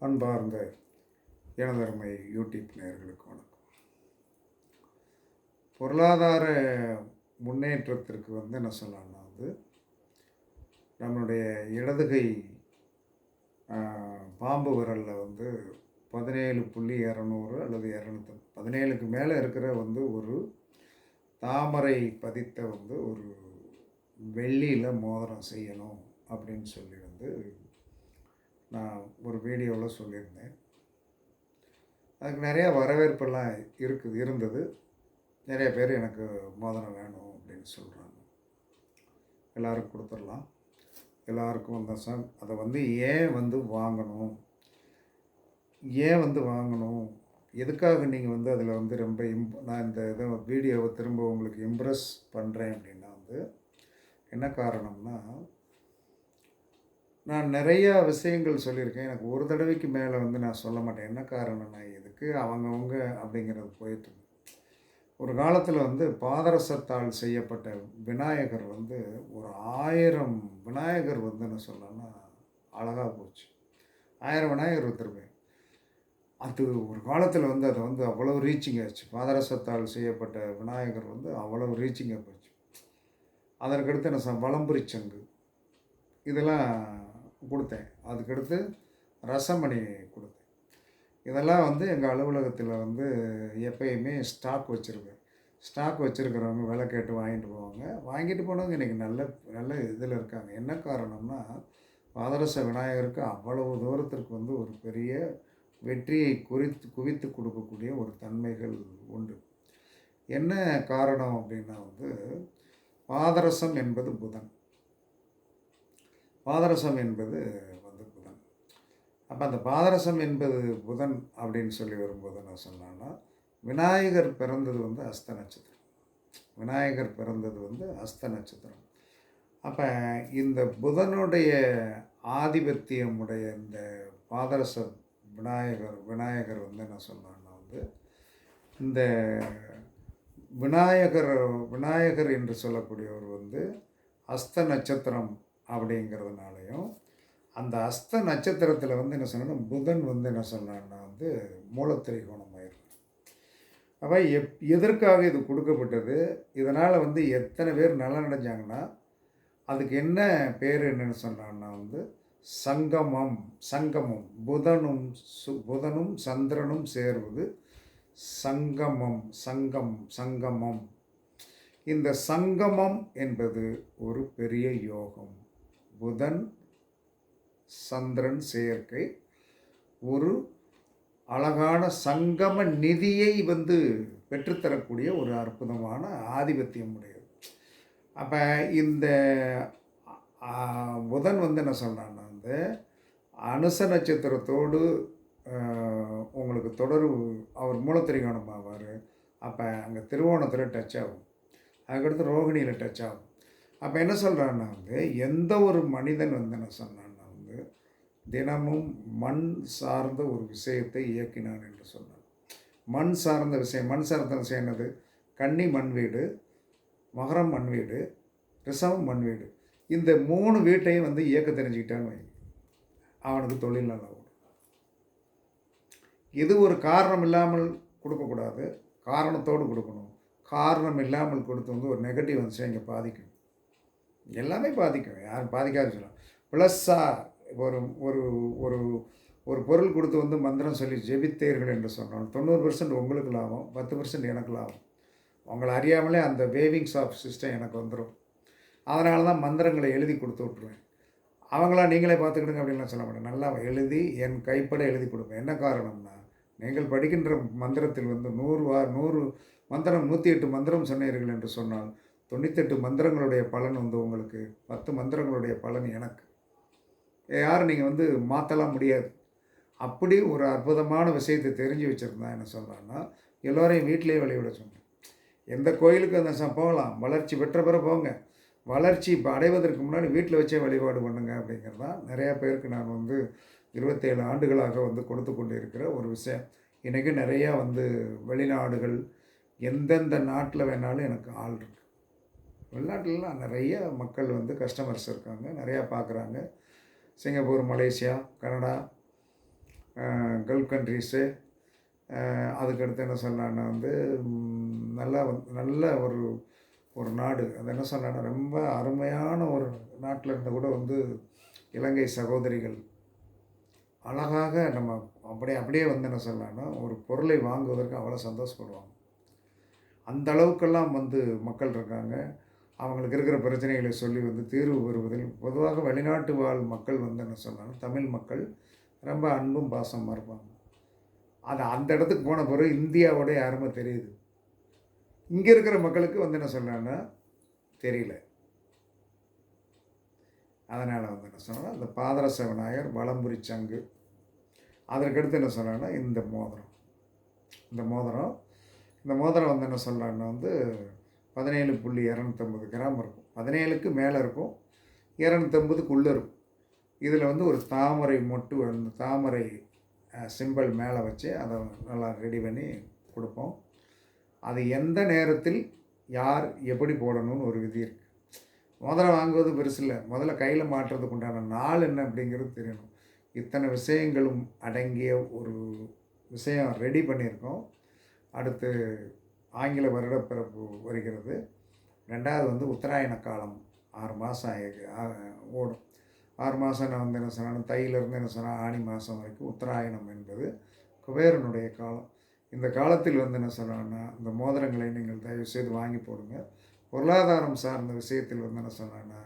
அன்பார்ந்த எனதருமை யூடியூப் நேயர்களுக்கு வணக்கம். பொருளாதார முன்னேற்றத்திற்கு என்ன சொல்லலாம்னா நம்மளுடைய இடதுகை பாம்பு விரலில் 17.200 அல்லது 200 17க்கு மேலே இருக்கிற ஒரு தாமரை பதித்த ஒரு வெள்ளியில் மோதிரம் செய்யணும் அப்படின்னு சொல்லி நான் ஒரு வீடியோவில் சொல்லியிருந்தேன். அதுக்கு நிறையா வரவேற்பெல்லாம் இருந்தது. நிறைய பேர் எனக்கு மோதிரம் வேணும் அப்படின்னு சொல்கிறாங்க. எல்லோரும் கொடுத்துடலாம். எல்லாருக்கும் அதை ஏன் வாங்கணும், வாங்கணும், எதுக்காக நீங்கள் அதில் ரொம்ப நான் இந்த இதை வீடியோவை திரும்ப உங்களுக்கு இம்ப்ரெஸ் பண்ணுறேன் அப்படின்னா என்ன காரணம்னா, நான் நிறையா விஷயங்கள் சொல்லியிருக்கேன். எனக்கு ஒரு தடவைக்கு மேலே நான் சொல்ல மாட்டேன். என்ன காரணம்னா, இதுக்கு அவங்கவுங்க அப்படிங்கிறது போயிட்டு ஒரு காலத்தில் பாதரசத்தால் செய்யப்பட்ட விநாயகர் ஒரு 1000 விநாயகர் என்ன சொல்லலாம்னா அழகாக போச்சு. 1000 விநாயகர் விற்றுருப்பேன். அது ஒரு காலத்தில் அதை அவ்வளோ ரீச்சிங் ஆச்சு. பாதரசத்தால் செய்யப்பட்ட விநாயகர் அவ்வளோ ரீச்சிங்காக போச்சு. அதற்கடுத்து என்ன வலம்புரி சங்கு இதெல்லாம் கொடுத்தேன். அதுக்கடுத்து ரசமணி கொடுத்தேன். இதெல்லாம் எங்கள் அலுவலகத்தில் எப்பயுமே ஸ்டாக் வச்சுருப்பேன். ஸ்டாக் வச்சுருக்கிறவங்க விலை கேட்டு வாங்கிட்டு போவாங்க. வாங்கிட்டு போனவங்க இன்றைக்கி நல்ல இதில் இருக்காங்க. என்ன காரணம்னா, பாதரச விநாயகருக்கு அவ்வளவு தூரத்திற்கு ஒரு பெரிய வெற்றியை குவித்து கொடுக்கக்கூடிய ஒரு தன்மைகள் உண்டு. என்ன காரணம் அப்படின்னா பாதரசம் என்பது புதன். பாதரசம் என்பது புதன். அப்போ அந்த பாதரசம் என்பது புதன் அப்படின்னு சொல்லி வரும்போது என்ன சொன்னான்னா, விநாயகர் பிறந்தது அஸ்த நட்சத்திரம். விநாயகர் பிறந்தது அஸ்த நட்சத்திரம். அப்போ இந்த புதனுடைய ஆதிபத்தியமுடைய இந்த பாதரச விநாயகர் என்ன சொன்னான்னா இந்த விநாயகர் என்று சொல்லக்கூடியவர் அஸ்த நட்சத்திரம் அப்படிங்கிறதுனாலையும், அந்த அஸ்த நட்சத்திரத்தில் என்ன சொன்னா புதன் என்ன சொன்னான்னா மூலத்திரிகோணமாயிருக்கு. அப்போ எதற்காக இது கொடுக்கப்பட்டது, இதனால் எத்தனை பேர் நலனடைஞ்சாங்கன்னா, அதுக்கு என்ன பேர் என்னன்னு சொன்னான்னா சங்கமம். புதனும் சந்திரனும் சேர்வது சங்கமம். இந்த சங்கமம் என்பது ஒரு பெரிய யோகம். புதன் சந்திரன் சேர்க்கை ஒரு அழகான சங்கம நிதியை பெற்றுத்தரக்கூடிய ஒரு அற்புதமான ஆதிபத்தியம் உடையது. அப்போ இந்த புதன் என்ன சொன்னான்னா அனுச நட்சத்திரத்தோடு உங்களுக்கு தொடர்பு, அவர் மூலத்திரிகோணம் ஆவார். அப்போ அங்கே திருவோணத்தில் டச் ஆகும். அதுக்கடுத்து ரோகிணியில் டச் ஆகும். அப்போ என்ன சொல்கிறான்னா எந்த ஒரு மனிதன் என்ன சொன்னான்னா தினமும் மண் சார்ந்த ஒரு விஷயத்தை இயக்கினான் என்று சொன்னான். மண் சார்ந்த விஷயம் என்னது? கன்னி மண் வீடு, மகரம் மண் வீடு, ரிஷபம் மண் வீடு. இந்த 3 வீட்டையும் இயக்க தெரிஞ்சுக்கிட்டான்னு வைங்க, அவனுக்கு தொழில் நல்லா ஓடும். இது ஒரு காரணம் இல்லாமல் கொடுக்கக்கூடாது, காரணத்தோடு கொடுக்கணும். காரணம் இல்லாமல் கொடுத்து ஒரு நெகட்டிவ் இங்கே பாதிக்கும். எல்லாமே பாதிக்கும், யாரும் பாதிக்காது சொல்லலாம். ப்ளஸ்ஸாக ஒரு ஒரு ஒரு ஒரு பொருள் கொடுத்து மந்திரம் சொல்லி ஜெபித்தீர்கள் என்று சொன்னால் 90% உங்களுக்கு லாபம், 10% எனக்கு லாபம். உங்களை அறியாமலே அந்த வேவிங்ஸ் ஆஃப் சிஸ்டம் எனக்கு வந்துடும். அதனால தான் மந்திரங்களை எழுதி கொடுத்து விட்ருவேன். அவங்களாம் நீங்களே பார்த்துக்கிடுங்க அப்படின்லாம் சொல்ல மாட்டேன். நல்லா எழுதி என் கைப்பட எழுதி கொடுப்பேன். என்ன காரணம்னா, நீங்கள் படிக்கின்ற மந்திரத்தில் 100 மந்திரம் 108 மந்திரம் சொன்னீர்கள் என்று சொன்னால் 98 மந்திரங்களுடைய பலன் உங்களுக்கு 10 மந்திரங்களுடைய பலன் எனக்கு. யாரும் நீங்கள் மாற்றலாம் முடியாது. அப்படி ஒரு அற்புதமான விஷயத்தை தெரிஞ்சு வச்சுருந்தா என்ன சொல்கிறான்னா, எல்லோரையும் வீட்டிலே வழிவிட சொன்னேன். எந்த கோயிலுக்கு அந்த போகலாம், வளர்ச்சி பெற்ற பிறகு போங்க. வளர்ச்சி இப்போ அடைவதற்கு முன்னாடி வீட்டில் வச்சே வழிபாடு பண்ணுங்க அப்படிங்கிறது தான் நிறையா பேருக்கு நான் 27 ஆண்டுகளாக கொடுத்து கொண்டு இருக்கிற ஒரு விஷயம். இன்றைக்கி நிறையா வெளிநாடுகள் எந்தெந்த நாட்டில் வேணாலும் எனக்கு ஆள் இருக்குது. வெளிநாட்டிலலாம் நிறைய மக்கள் கஸ்டமர்ஸ் இருக்காங்க, நிறையா பார்க்குறாங்க. Singapore, Malaysia, Canada, gulf countries, அதுக்கடுத்து என்ன சொல்லலான்னா வந்து நல்லா நல்ல ஒரு ஒரு நாடு. அது என்ன சொல்லலான்னா ரொம்ப அருமையான ஒரு நாட்டில் இருந்து கூட வந்து இலங்கை சகோதரிகள் அழகாக நம்ம அப்படியே அப்படியே வந்து என்ன சொல்லலான்னா ஒரு பொருளை வாங்குவதற்கு அவ்வளோ சந்தோஷப்படுவாங்க. அந்த அளவுக்கெல்லாம் வந்து மக்கள் இருக்காங்க. அவங்களுக்கு இருக்கிற பிரச்சனைகளை சொல்லி வந்து தீர்வு பெறுவதில் பொதுவாக வெளிநாட்டு வாழ் மக்கள் வந்து என்ன சொல்லலான்னா தமிழ் மக்கள் ரொம்ப அன்பும் பாசமாக இருப்பாங்க. அது அந்த இடத்துக்கு போன பிறகு இந்தியாவோடைய அருமை தெரியுது. இங்கே இருக்கிற மக்களுக்கு வந்து என்ன சொல்லலான்னா தெரியல. அதனால் வந்து என்ன சொன்னோன்னா இந்த பாதரச விநாயகர், வலம்புரி சங்கு, அதற்கடுத்து என்ன சொல்லலான்னா இந்த மோதிரம். இந்த மோதிரம் வந்து என்ன சொல்லலான்னா வந்து 17.250 கிராம் இருக்கும். 17க்கு மேலே இருக்கும், 250க்குள்ளே இருக்கும். இதில் வந்து ஒரு தாமரை மொட்டு வந்து தாமரை சிம்பிள் மேலே வச்சு அதை நல்லா ரெடி பண்ணி கொடுப்போம். அது எந்த நேரத்தில் யார் எப்படி போடணும்னு ஒரு விதி இருக்குது. மோதிரம் வாங்குவது பெருசு இல்லை, முதல்ல கையில் மாட்டுறதுக்கு உண்டான நாள் என்ன அப்படிங்கிறது தெரியணும். இத்தனை விஷயங்களும் அடங்கிய ஒரு விஷயம் ரெடி பண்ணியிருக்கோம். அடுத்து ஆங்கில வருடப்பிறப்பு வருகிறது. 2வது வந்து உத்தராயண காலம் 6 மாதம் ஓடும். 6 மாதம் நான் வந்து என்ன சொன்னேன், தையிலேருந்து என்ன சொன்னால் ஆனி மாதம் வரைக்கும் உத்தராயணம் என்பது குபேரனுடைய காலம். இந்த காலத்தில் வந்து என்ன சொன்னான்னா இந்த மோதிரங்களை நீங்கள் தயவுசெய்து வாங்கி போடுங்க. பொருளாதாரம் சார்ந்த விஷயத்தில் வந்து என்ன சொன்னான்னா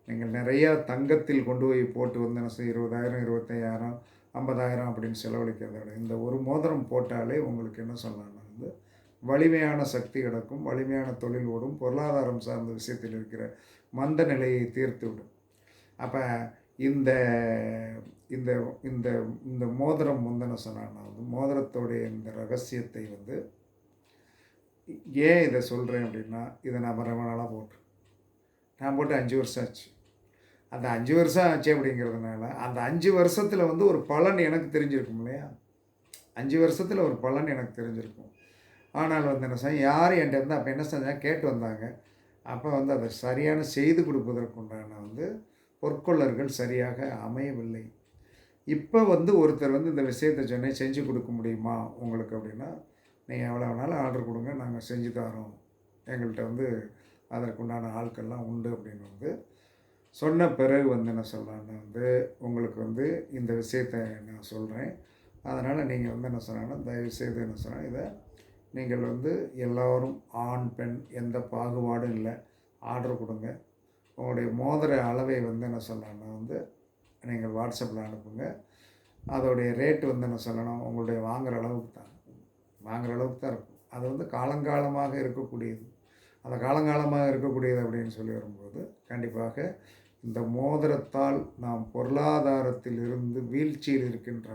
நீங்கள் நிறையா தங்கத்தில் கொண்டு போய் போட்டு வந்து என்ன செய்ய 20,000 25,000 50,000 அப்படின்னு செலவழிக்கிறத விட இந்த ஒரு மோதிரம் போட்டாலே உங்களுக்கு என்ன சொல்லலாம்னா வந்து வலிமையான சக்தி கிடக்கும், வலிமையான தொழில் ஓடும், பொருளாதாரம் சார்ந்த விஷயத்தில் இருக்கிற மந்த நிலையை தீர்த்து விடும். அப்போ இந்த இந்த இந்த இந்த மோதிரம் வந்து என்ன சொன்னான்னா வந்து மோதிரத்தோடைய இந்த ரகசியத்தை வந்து ஏன் இதை சொல்கிறேன் அப்படின்னா, இதை நான் ரொம்ப நாளாக நான் போட்டு 5 வருஷம் ஆச்சு. அந்த 5 வருஷம் ஆச்சு அப்படிங்கிறதுனால அந்த 5 வருஷத்தில் வந்து ஒரு பலன் எனக்கு தெரிஞ்சிருக்கும் இல்லையா? 5 வருஷத்தில் ஒரு பலன் எனக்கு தெரிஞ்சிருக்கும். ஆனால் வந்து என்ன செய்ய யார் என்கிட்ட வந்து அப்போ என்ன செஞ்சாங்க கேட்டு வந்தாங்க. அப்போ வந்து அதை சரியான செய்து கொடுப்பதற்குண்டான வந்து பொற்கொள்ளர்கள் சரியாக அமையவில்லை. இப்போ வந்து ஒருத்தர் வந்து இந்த விஷயத்தை சொன்னேன், செஞ்சு கொடுக்க முடியுமா உங்களுக்கு அப்படின்னா, நீங்கள் எவ்வளோ வேணாலும் ஆர்டர் கொடுங்க, நாங்கள் செஞ்சு தரோம், எங்கள்கிட்ட வந்து அதற்குண்டான ஆட்கள்லாம் உண்டு அப்படின்னு வந்து சொன்ன பிறகு வந்து என்ன சொல்லலான்னு வந்து உங்களுக்கு வந்து இந்த விஷயத்தை நான் சொல்கிறேன். அதனால் நீங்கள் வந்து என்ன சொன்னாங்கன்னா தயவுசெய்து என்ன சொன்னால் இதை நீங்கள் வந்து எல்லோரும் ஆண் பெண் எந்த பாகுபாடும் இல்லை, ஆர்டர் கொடுங்க. உங்களுடைய மோதிர அளவை வந்து என்ன சொல்லலான்னா வந்து நீங்கள் வாட்ஸ்அப்பில் அனுப்புங்க. அதோடைய ரேட்டு வந்து என்ன சொல்லணும், உங்களுடைய வாங்குகிற அளவுக்கு தான் இருக்கும். அது வந்து காலங்காலமாக இருக்கக்கூடியது. அந்த காலங்காலமாக இருக்கக்கூடியது அப்படின்னு சொல்லி வரும்போது கண்டிப்பாக இந்த மோதிரத்தால் நாம் பொருளாதாரத்தில் இருந்து வீழ்ச்சியில் இருக்கின்ற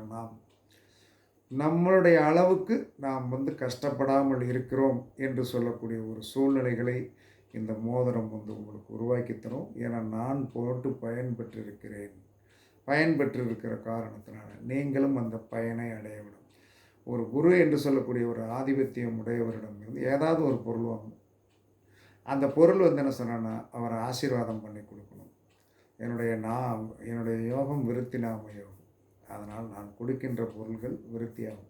நம்மளுடைய அளவுக்கு நாம் வந்து கஷ்டப்படாமல் இருக்கிறோம் என்று சொல்லக்கூடிய ஒரு சூழ்நிலைகளை இந்த மோதிரம் வந்து உங்களுக்கு உருவாக்கி தரும். ஏன்னா நான் போட்டு பயன்பெற்றிருக்கிற காரணத்தினால நீங்களும் அந்த பயனை அடைய விடும். ஒரு குரு என்று சொல்லக்கூடிய ஒரு ஆதிபத்தியம் உடையவரிடமிருந்து ஏதாவது ஒரு பொருள் வாங்கணும். அந்த பொருள் வந்து என்ன சொன்னான்னா அவரை ஆசீர்வாதம் பண்ணி கொடுக்கணும். என்னுடைய யோகம் விருத்தி நாம யோகம். அதனால் நான் கொடுக்கின்ற பொருள்கள் விருத்தியாகும்.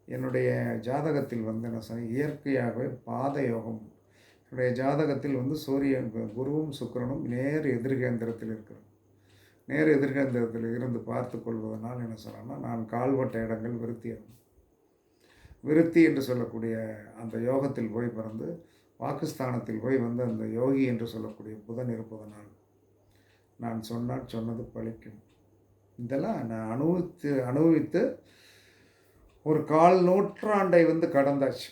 என்னுடைய ஜாதகத்தில் வந்து என்ன சொன்னால் இயற்கையாகவே பாத யோகம். என்னுடைய ஜாதகத்தில் வந்து குருவும் சுக்கிரனும் நேர் எதிர்கேந்திரத்தில் இருக்கிறோம். நேர் எதிர்கேந்திரத்தில் இருந்து பார்த்து கொள்வதனால் என்ன சொன்னோன்னா நான் கால்வட்ட இடங்கள் விருத்தியாகும். விருத்தி என்று சொல்லக்கூடிய அந்த யோகத்தில் போய் பிறந்து பாகிஸ்தானத்தில் போய் வந்து அந்த யோகி என்று சொல்லக்கூடிய புதன் இருப்பதனால் நான் சொன்னது பலிக்கும். இதெல்லாம் நான் அனுபவித்து ஒரு 1/4 நூற்றாண்டை வந்து கடந்தாச்சு.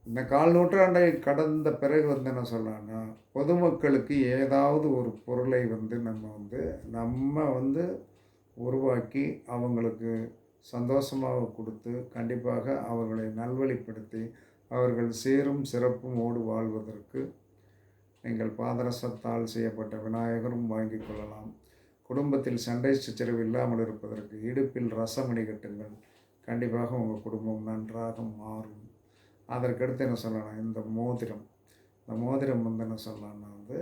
இந்த 1/4 நூற்றாண்டை கடந்த பிறகு வந்து என்ன சொல்லலான்னா பொதுமக்களுக்கு ஏதாவது ஒரு பொருளை வந்து நம்ம வந்து உருவாக்கி அவங்களுக்கு சந்தோஷமாக கொடுத்து கண்டிப்பாக அவர்களை நல்வழிப்படுத்தி அவர்கள் சீரும் சிறப்பும் ஓடு வாழ்வதற்கு நீங்கள் பாதரசத்தால் செய்யப்பட்ட விநாயகரும் வாங்கி கொள்ளலாம். குடும்பத்தில் சண்டை சச்சரவு இல்லாமல் இருப்பதற்கு இடுப்பில் ரசமணி கட்டுங்கள். கண்டிப்பாக உங்கள் குடும்பம் நன்றாக மாறும். அதற்கடுத்து என்ன சொல்லலாம், இந்த மோதிரம் வந்து என்ன சொல்லலாம்னா வந்து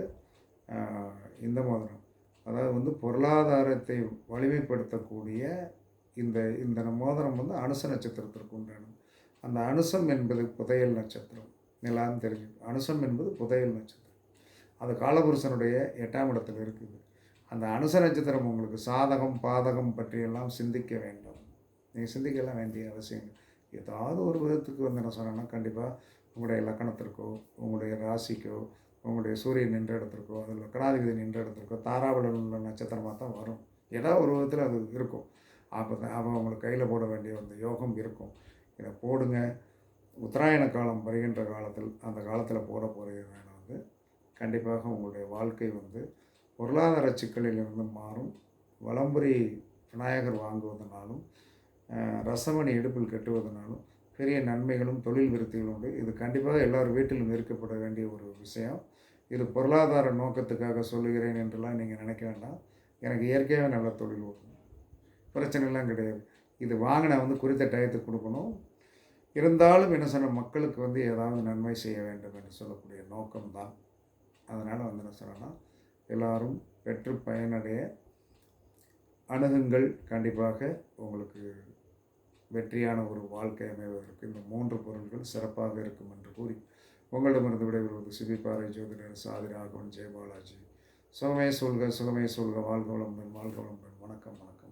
இந்த மோதிரம் அதாவது வந்து பொருளாதாரத்தை வலிமைப்படுத்தக்கூடிய இந்த இந்த மோதிரம் வந்து அனுச நட்சத்திரத்திற்கு உண்டானது. அந்த அனுசம் என்பது புதையல் நட்சத்திரம். நிலான்னு தெரிஞ்சு அனுசம் என்பது புதையல் நட்சத்திரம். அது காலபுருஷனுடைய 8ஆம் இடத்துல இருக்குது. அந்த அனுச நட்சத்திரம் உங்களுக்கு சாதகம் பாதகம் பற்றியெல்லாம் சிந்திக்க வேண்டும். நீங்கள் சிந்திக்கலாம் வேண்டிய அவசியம் இல்லை. ஏதாவது ஒரு விதத்துக்கு வந்து என்ன சொன்னேன்னா கண்டிப்பாக உங்களுடைய லக்கணத்திற்கோ உங்களுடைய ராசிக்கோ உங்களுடைய சூரியன் நின்ற இடத்திற்கோ அதில் லக்கணாதிபதி நின்ற இடத்திற்கோ தாராபலம் உள்ள நட்சத்திரமாக தான் வரும். ஏதாவது ஒரு விதத்தில் அது இருக்கும். அப்போ உங்களுக்கு கையில் போட வேண்டிய அந்த யோகம் இருக்கும். இதை போடுங்க. உத்தராயண காலம் வருகின்ற காலத்தில் அந்த காலத்தில் போட போகிறதுனால வந்து கண்டிப்பாக உங்களுடைய வாழ்க்கை வந்து பொருளாதார சிக்கலிலிருந்து மாறும். வலம்புரி விநாயகர் வாங்குவதனாலும் ரசமணி இடுப்பில் கட்டுவதனாலும் பெரிய நன்மைகளும் தொழில் விருத்திகளும் உண்டு. இது கண்டிப்பாக எல்லார் வீட்டிலும் இருக்கப்பட வேண்டிய ஒரு விஷயம். இது பொருளாதார நோக்கத்துக்காக சொல்லுகிறேன் என்றெல்லாம் நீங்கள் நினைக்க வேண்டாம். எனக்கு இயற்கையாக நல்ல தொழில் வரும், பிரச்சனைலாம் கிடையாது. இது வாங்கின வந்து குறித்த டயத்துக்கு கொடுக்கணும். இருந்தாலும் என்ன சொன்ன மக்களுக்கு வந்து ஏதாவது நன்மை செய்ய வேண்டும் என்று சொல்லக்கூடிய நோக்கம்தான். அதனால் வந்து என்ன சொன்னேன்னா எல்லோரும் பெற்று பயனடைய அணுகுங்கள். கண்டிப்பாக உங்களுக்கு வெற்றியான ஒரு வாழ்க்கை அமைவதற்கு இந்த 3 பொருள்கள் சிறப்பாக இருக்கும் என்று கூறி உங்களிடமிருந்து விடைபெறுவது சிபிபாறை ஜோதிடர் சாதி ராகவன் ஜெயபாலாஜி. சுகமே சொல்க சுகமே சொல்க வாழ்க வளமுடன் வாழ்க வளமுடன். வணக்கம் வணக்கம்.